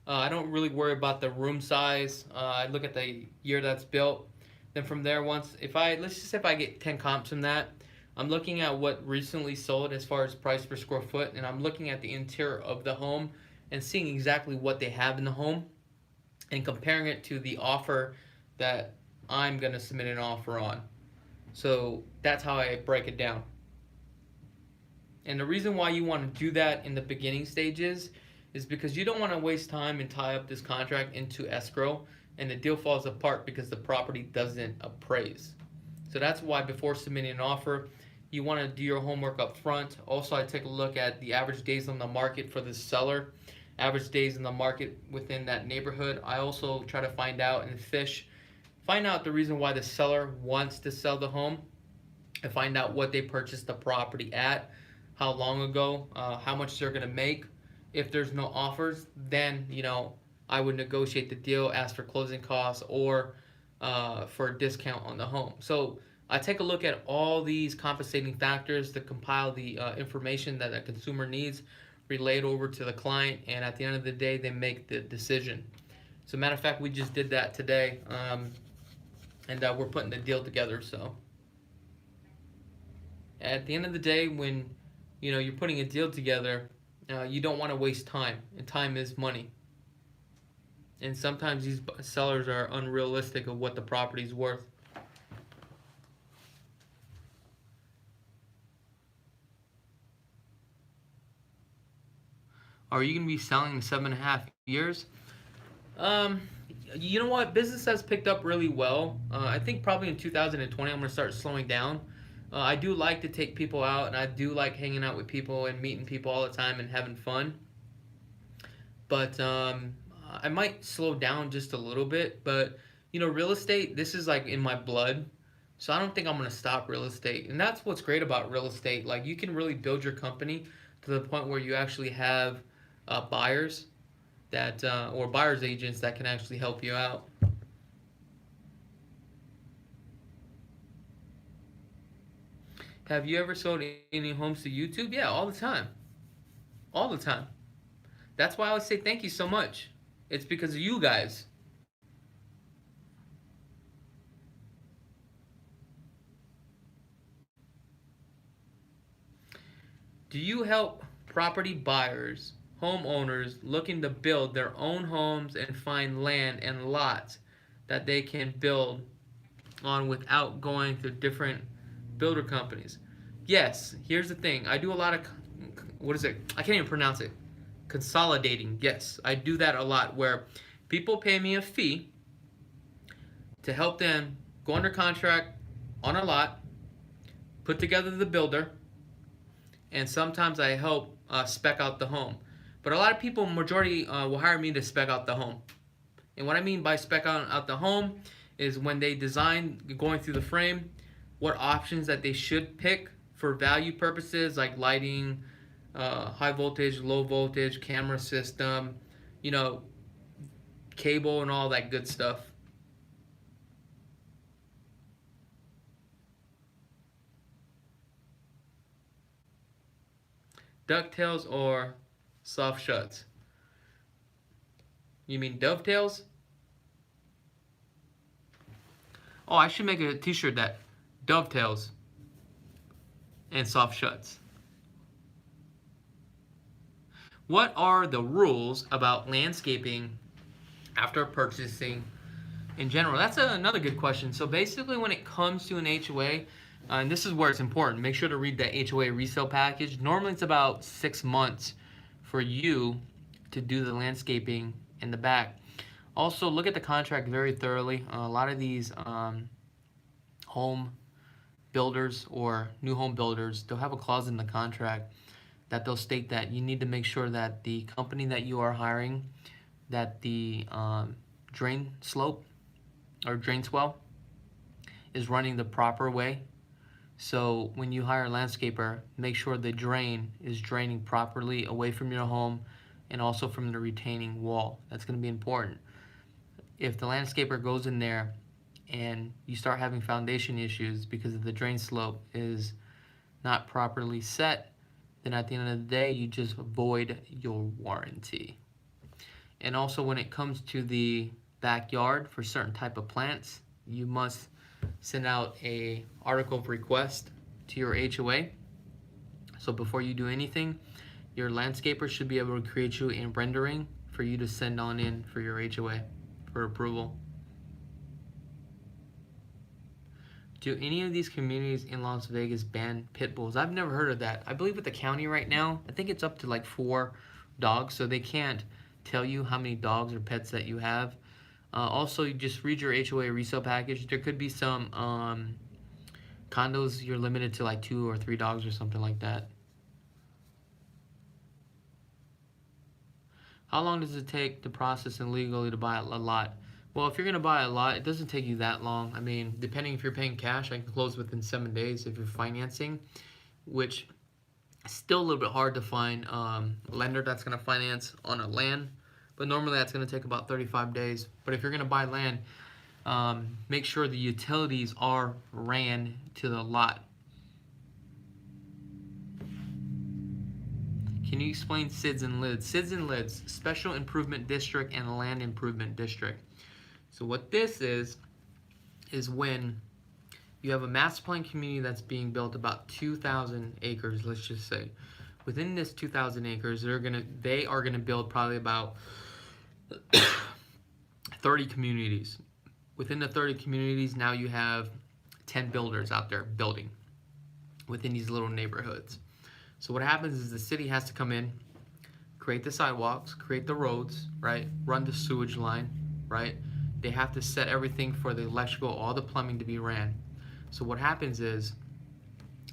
I don't really worry about the room size. I look at the year that's built. Then from there, let's just say if I get 10 comps from that, I'm looking at what recently sold as far as price per square foot, and I'm looking at the interior of the home and seeing exactly what they have in the home and comparing it to the offer that I'm going to submit an offer on. So that's how I break it down. And the reason why you want to do that in the beginning stages is because you don't want to waste time and tie up this contract into escrow and the deal falls apart because the property doesn't appraise. So that's why before submitting an offer, you want to do your homework up front. Also, I take a look at the average days on the market for the seller, average days in the market within that neighborhood. I also try to find out and find out the reason why the seller wants to sell the home and find out what they purchased the property at, how long ago, how much they're going to make. If there's no offers, then, I would negotiate the deal, ask for closing costs or for a discount on the home. So I take a look at all these compensating factors to compile the information that a consumer needs, relay it over to the client, and at the end of the day, they make the decision. So matter of fact, we just did that today, and we're putting the deal together. So at the end of the day, when you're putting a deal together, you don't want to waste time, and time is money. And sometimes these sellers are unrealistic of what the property's worth. Are you going to be selling in 7.5 years? You know what? Business has picked up really well. I think probably in 2020 I'm going to start slowing down. I do like to take people out, and I do like hanging out with people and meeting people all the time and having fun. But I might slow down just a little bit. But, real estate, this is like in my blood. So I don't think I'm going to stop real estate. And that's what's great about real estate. Like, you can really build your company to the point where you actually have buyers that or buyer's agents that can actually help you out. Have you ever sold any homes to YouTube? Yeah, all the time. All the time. That's why I always say thank you so much. It's because of you guys. Do you help property buyers, homeowners looking to build their own homes and find land and lots that they can build on without going through different builder companies? Yes, here's the thing. I do a lot of, what is it? I can't even pronounce it. Consolidating. Yes, I do that a lot where people pay me a fee to help them go under contract on a lot, put together the builder, and sometimes I help spec out the home. But a lot of people, majority, will hire me to spec out the home. And what I mean by spec out the home is when they design, going through the frame, what options that they should pick for value purposes, like lighting, high voltage, low voltage, camera system, you know, cable and all that good stuff. Ducktails or soft shuts? You mean dovetails? Oh, I should make a t-shirt that dovetails and soft shuts. What are the rules about landscaping after purchasing in general? That's another good question. So basically when it comes to an HOA, and this is where it's important, make sure to read the HOA resale package. Normally it's about 6 months for you to do the landscaping in the back. Also look at the contract very thoroughly. A lot of these home builders or new home builders, they'll have a clause in the contract that they'll state that you need to make sure that the company that you are hiring, that the drain slope or drain swell is running the proper way. So when you hire a landscaper, make sure the drain is draining properly away from your home and also from the retaining wall. That's going to be important. If the landscaper goes in there and you start having foundation issues because the drain slope is not properly set, then at the end of the day, you just void your warranty. And also when it comes to the backyard for certain type of plants, you must send out a article of request to your HOA. So before you do anything, your landscaper should be able to create you a rendering for you to send on in for your HOA for approval. Do any of these communities in Las Vegas ban pit bulls? I've never heard of that. I believe with the county right now, I think it's up to like 4 dogs, so they can't tell you how many dogs or pets that you have. Also, you just read your HOA resale package. There could be some condos you're limited to like 2 or 3 dogs or something like that. How long does it take to process and legally to buy a lot? Well, if you're going to buy a lot, it doesn't take you that long. I mean, depending if you're paying cash, I can close within 7 days. If you're financing, which is still a little bit hard to find a lender that's going to finance on a land. But normally that's going to take about 35 days. But if you're going to buy land, make sure the utilities are ran to the lot. Can you explain SIDS and LIDs? SIDS and LIDs, Special Improvement District and Land Improvement District. So what this is when you have a master plan community that's being built about 2,000 acres, let's just say. Within this 2,000 acres, they are gonna build probably about 30 communities. Within the 30 communities, now you have 10 builders out there building within these little neighborhoods. So what happens is the city has to come in, create the sidewalks, create the roads, right? Run the sewage line, right? They have to set everything for the electrical, all the plumbing to be ran. So what happens is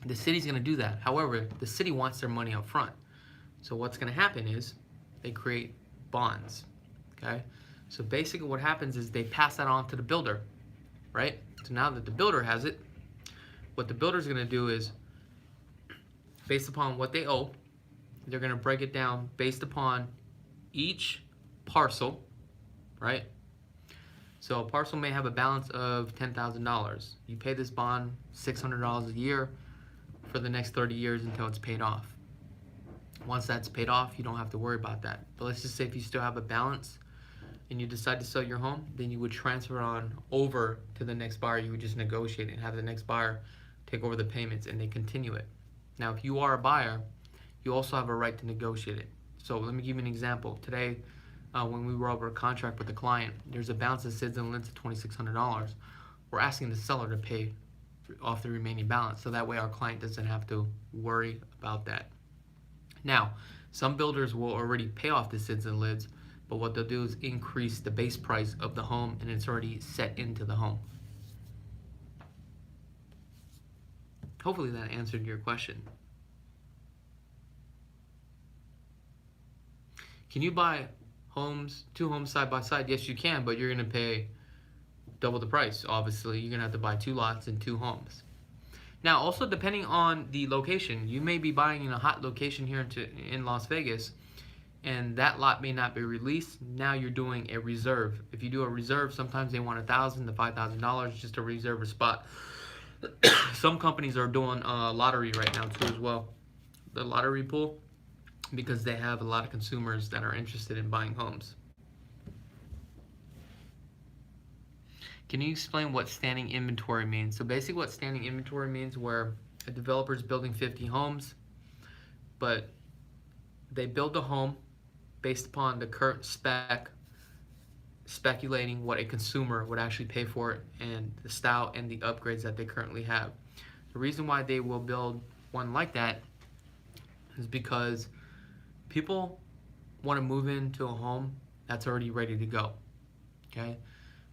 the city's gonna do that. However, the city wants their money up front. So what's gonna happen is they create bonds, okay? So basically what happens is they pass that on to the builder, right? So now that the builder has it, what the builder's gonna do is, based upon what they owe, they're gonna break it down based upon each parcel, right? So a parcel may have a balance of $10,000. You pay this bond $600 a year for the next 30 years until it's paid off. Once that's paid off, you don't have to worry about that. But let's just say if you still have a balance and you decide to sell your home, then you would transfer on over to the next buyer. You would just negotiate and have the next buyer take over the payments and they continue it. Now, if you are a buyer, you also have a right to negotiate it. So let me give you an example. Today, when we were over a contract with the client, there's a balance of SIDS and LIDs of $2,600. We're asking the seller to pay off the remaining balance, so that way our client doesn't have to worry about that. Now, some builders will already pay off the SIDS and LIDs, but what they'll do is increase the base price of the home, and it's already set into the home. Hopefully that answered your question. Can you buy two homes side by side? Yes, you can, but you're gonna pay double the price. Obviously, you're gonna have to buy 2 lots and 2 homes. Now, also depending on the location, you may be buying in a hot location here in Las Vegas, and that lot may not be released. Now you're doing a reserve. If you do a reserve, sometimes they want $1,000 to $5,000 just to reserve a spot. Some companies are doing lottery right now too as well, the lottery pool, because they have a lot of consumers that are interested in buying homes. Can you explain what standing inventory means? So basically what standing inventory means, where a developer is building 50 homes, but they build a home based upon the current spec, speculating what a consumer would actually pay for it and the style and the upgrades that they currently have. The reason why they will build one like that is because people want to move into a home that's already ready to go. Okay?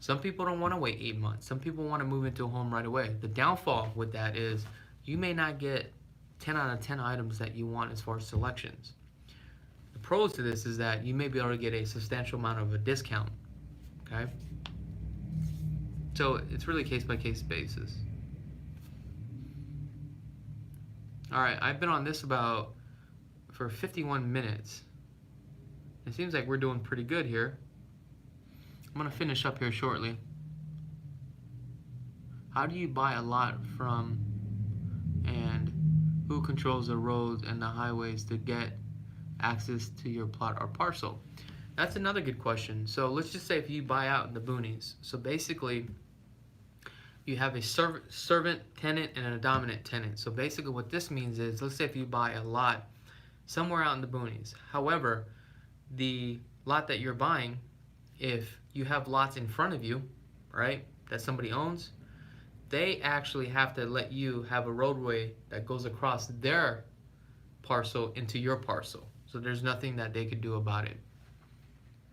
Some people don't want to wait 8 months. Some people want to move into a home right away. The downfall with that is you may not get 10 out of 10 items that you want as far as selections. The pros to this is that you may be able to get a substantial amount of a discount. Okay? So it's really case by case basis. Alright, I've been on this for 51 minutes. It seems like we're doing pretty good here. I'm going to finish up here shortly. How do you buy a lot from, and who controls the roads and the highways to get access to your plot or parcel? That's another good question. So let's just say if you buy out in the boonies. So basically, you have a servant tenant and a dominant tenant. So basically what this means is, let's say if you buy a lot somewhere out in the boonies. However, the lot that you're buying, if you have lots in front of you, right, that somebody owns, they actually have to let you have a roadway that goes across their parcel into your parcel. So there's nothing that they could do about it.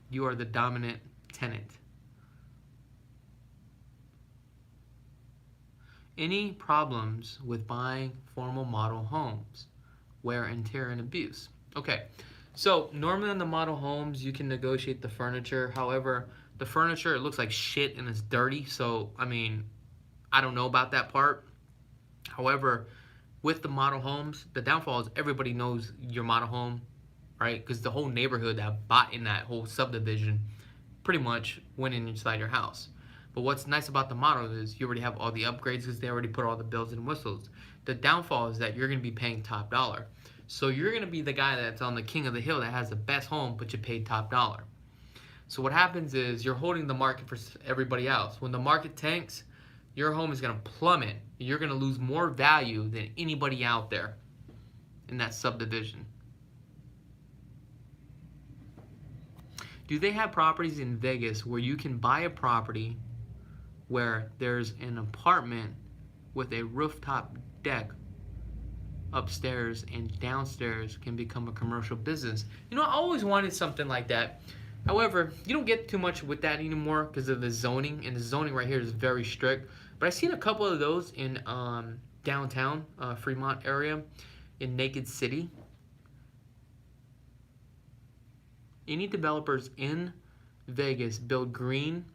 You are the dominant tenant. Any problems with buying formal model homes? Wear and tear and abuse. Okay, so normally on the model homes, you can negotiate the furniture. However, the furniture, it looks like shit and it's dirty. So, I mean, I don't know about that part. However, with the model homes, the downfall is everybody knows your model home, right? Because the whole neighborhood that bought in that whole subdivision pretty much went inside your house. But what's nice about the model is you already have all the upgrades because they already put all the bells and whistles. The downfall is that you're going to be paying top dollar. So you're going to be the guy that's on the king of the hill that has the best home, but you paid top dollar. So what happens is you're holding the market for everybody else. When the market tanks, your home is going to plummet. You're going to lose more value than anybody out there in that subdivision. Do they have properties in Vegas where you can buy a property where there's an apartment with a rooftop deck upstairs and downstairs can become a commercial business? You know, I always wanted something like that. However, you don't get too much with that anymore because of the zoning, and the zoning right here is very strict. But I've seen a couple of those in downtown Fremont area, in Naked City. Any developers in Vegas build green,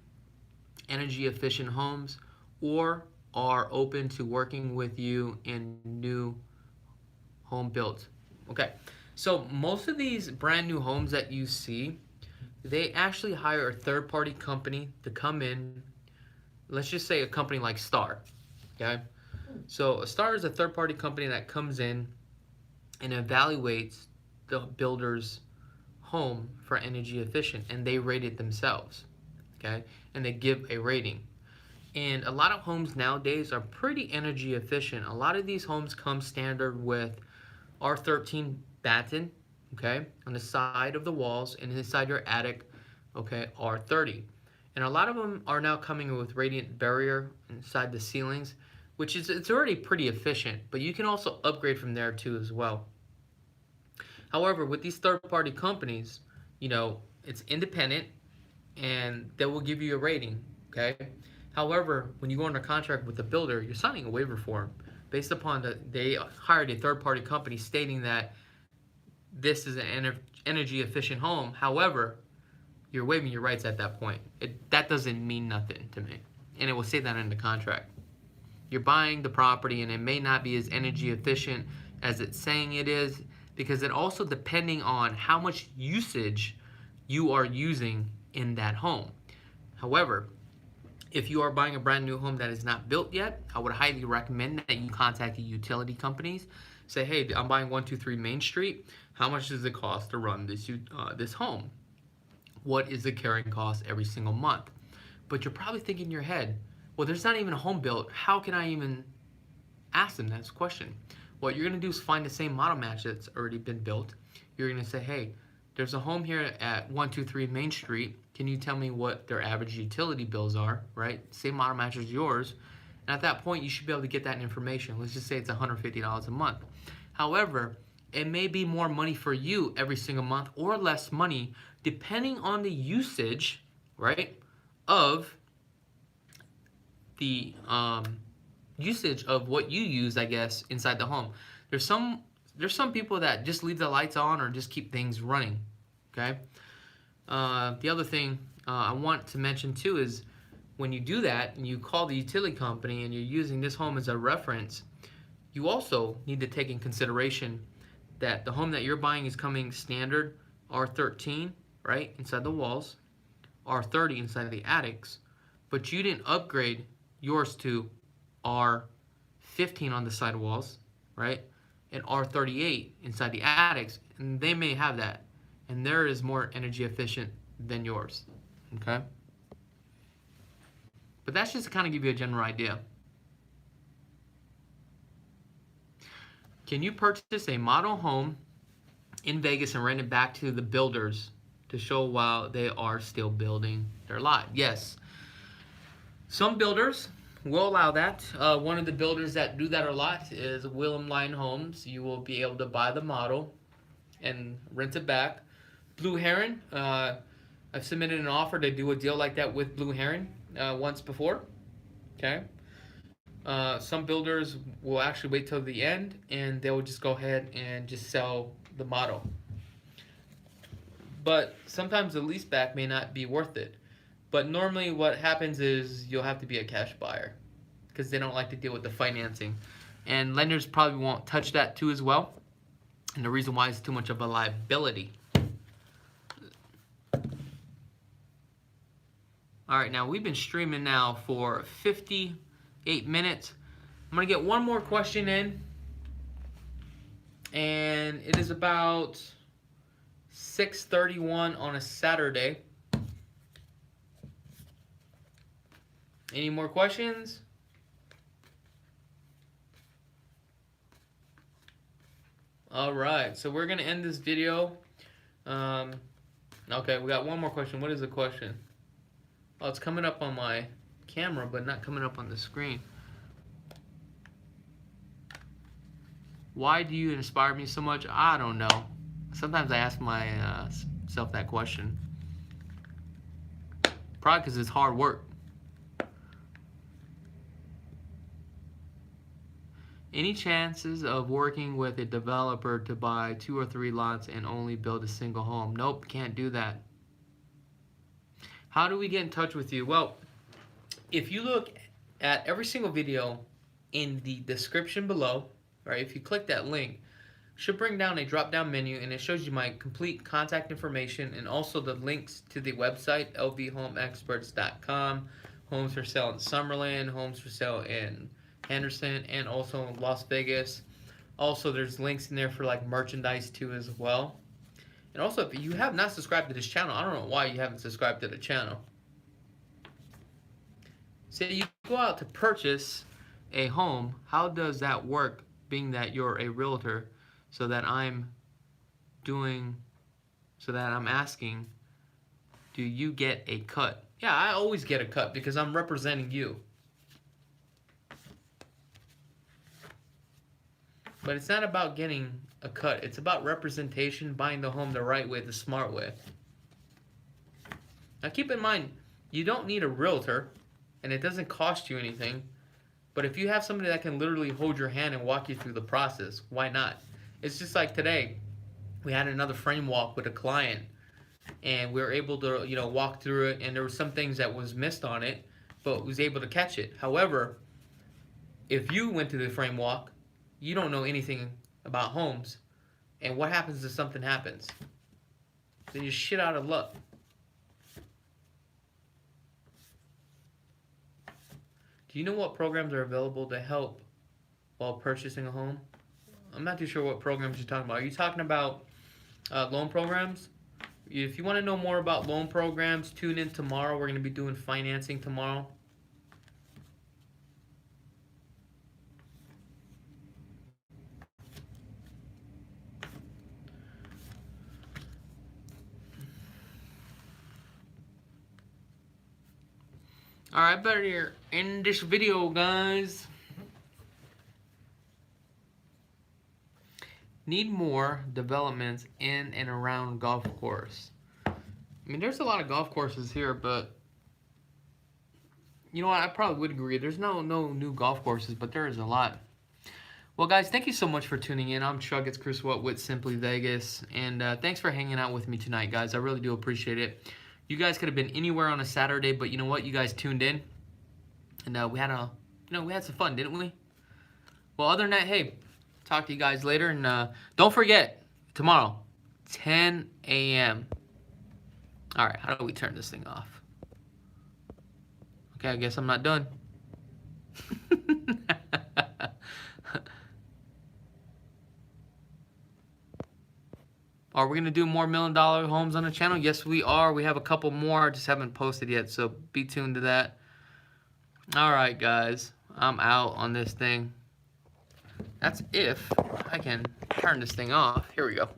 energy efficient homes or are open to working with you in new home builds? Okay, so most of these brand new homes that you see, they actually hire a third-party company to come in. Let's just say a company like Star, okay? So a Star is a third-party company that comes in and evaluates the builder's home for energy efficient, and they rate it themselves, okay? And they give a rating. And a lot of homes nowadays are pretty energy efficient. A lot of these homes come standard with R13 batten, okay, on the side of the walls and inside your attic, okay, are 30. And a lot of them are now coming with radiant barrier inside the ceilings, which is, it's already pretty efficient, but you can also upgrade from there too as well. However, with these third-party companies, you know, it's independent and they will give you a rating, okay? However, when you go under contract with the builder, you're signing a waiver form based upon they hired a third-party company stating that this is an energy efficient home. However, you're waiving your rights at that point. That doesn't mean nothing to me. And it will say that in the contract. You're buying the property and it may not be as energy efficient as it's saying it is, because it also depending on how much usage you are using in that home. However, if you are buying a brand new home that is not built yet, I would highly recommend that you contact the utility companies. Say, hey, I'm buying 123 Main Street. How much does it cost to run this home? What is the carrying cost every single month? But you're probably thinking in your head, well, there's not even a home built. How can I even ask them that question? What you're going to do is find the same model match that's already been built. You're going to say, hey, there's a home here at 123 Main Street. Can you tell me what their average utility bills are, right? Same model match as yours. And at that point, you should be able to get that information. Let's just say it's $150 a month. However, it may be more money for you every single month or less money depending on the usage, right, of the usage of what you use, I guess, inside the home. There's some people that just leave the lights on or just keep things running, okay? The other thing I want to mention too is when you do that and you call the utility company and you're using this home as a reference, you also need to take in consideration that the home that you're buying is coming standard R13, right, inside the walls, R30 inside of the attics, but you didn't upgrade yours to R15 on the side walls, right, and R38 inside the attics, and they may have that, and theirs is more energy efficient than yours, okay? But that's just to kind of give you a general idea. Can you purchase a model home in Vegas and rent it back to the builders to show while they are still building their lot? Yes. Some builders will allow that. One of the builders that do that a lot is William Lyon Homes. You will be able to buy the model and rent it back. Blue Heron, I've submitted an offer to do a deal like that with Blue Heron once before. Okay. Some builders will actually wait till the end and they will just go ahead and just sell the model. But sometimes the lease back may not be worth it. But normally what happens is you'll have to be a cash buyer because they don't like to deal with the financing. And lenders probably won't touch that too as well. And the reason why is too much of a liability. Alright, now we've been streaming now for 58 minutes. I'm going to get one more question in. And it is about 6:31 on a Saturday. Any more questions? Alright, so we're going to end this video. Okay, we got one more question. What is the question? Oh, it's coming up on my camera, but not coming up on the screen. Why do you inspire me so much? I don't know. Sometimes I ask myself that question. Probably because it's hard work. Any chances of working with a developer to buy 2 or 3 lots and only build a single home? Nope, can't do that. How do we get in touch with you? Well, if you look at every single video in the description below, right, if you click that link, it should bring down a drop-down menu and it shows you my complete contact information and also the links to the website, lvhomeexperts.com, homes for sale in Summerlin, homes for sale in Henderson, and also in Las Vegas. Also, there's links in there for like merchandise too as well. And also, if you have not subscribed to this channel, I don't know why you haven't subscribed to the channel. Say you go out to purchase a home, how does that work, being that you're a realtor, so that I'm doing so that I'm asking, do you get a cut? Yeah, I always get a cut because I'm representing you. But it's not about getting a cut. It's about representation, buying the home the right way, the smart way. Now keep in mind, you don't need a realtor, and it doesn't cost you anything. But if you have somebody that can literally hold your hand and walk you through the process, why not? It's just like today, we had another frame walk with a client, and we were able to, walk through it, and there were some things that was missed on it, but was able to catch it. However, if you went to the frame walk, you don't know anything about homes, and what happens if something happens? Then you're shit out of luck. Do you know what programs are available to help while purchasing a home? I'm not too sure what programs you're talking about. Are you talking about loan programs? If you want to know more about loan programs, tune in tomorrow. We're going to be doing financing tomorrow. Alright, better end this video, guys. Need more developments in and around golf course. I mean, there's a lot of golf courses here, but you know what? I probably would agree. There's no new golf courses, but there is a lot. Well, guys, thank you so much for tuning in. I'm Chakits Krulsawat with Simply Vegas, and thanks for hanging out with me tonight, guys. I really do appreciate it. You guys could have been anywhere on a Saturday, but you know what? You guys tuned in, and we had we had some fun, didn't we? Well, other than that, hey, talk to you guys later, and don't forget tomorrow, 10 a.m. All right, how do we turn this thing off? Okay, I guess I'm not done. Are we going to do more $1 million homes on the channel? Yes, we are. We have a couple more. I just haven't posted yet, so be tuned to that. All right, guys. I'm out on this thing. That's if I can turn this thing off. Here we go.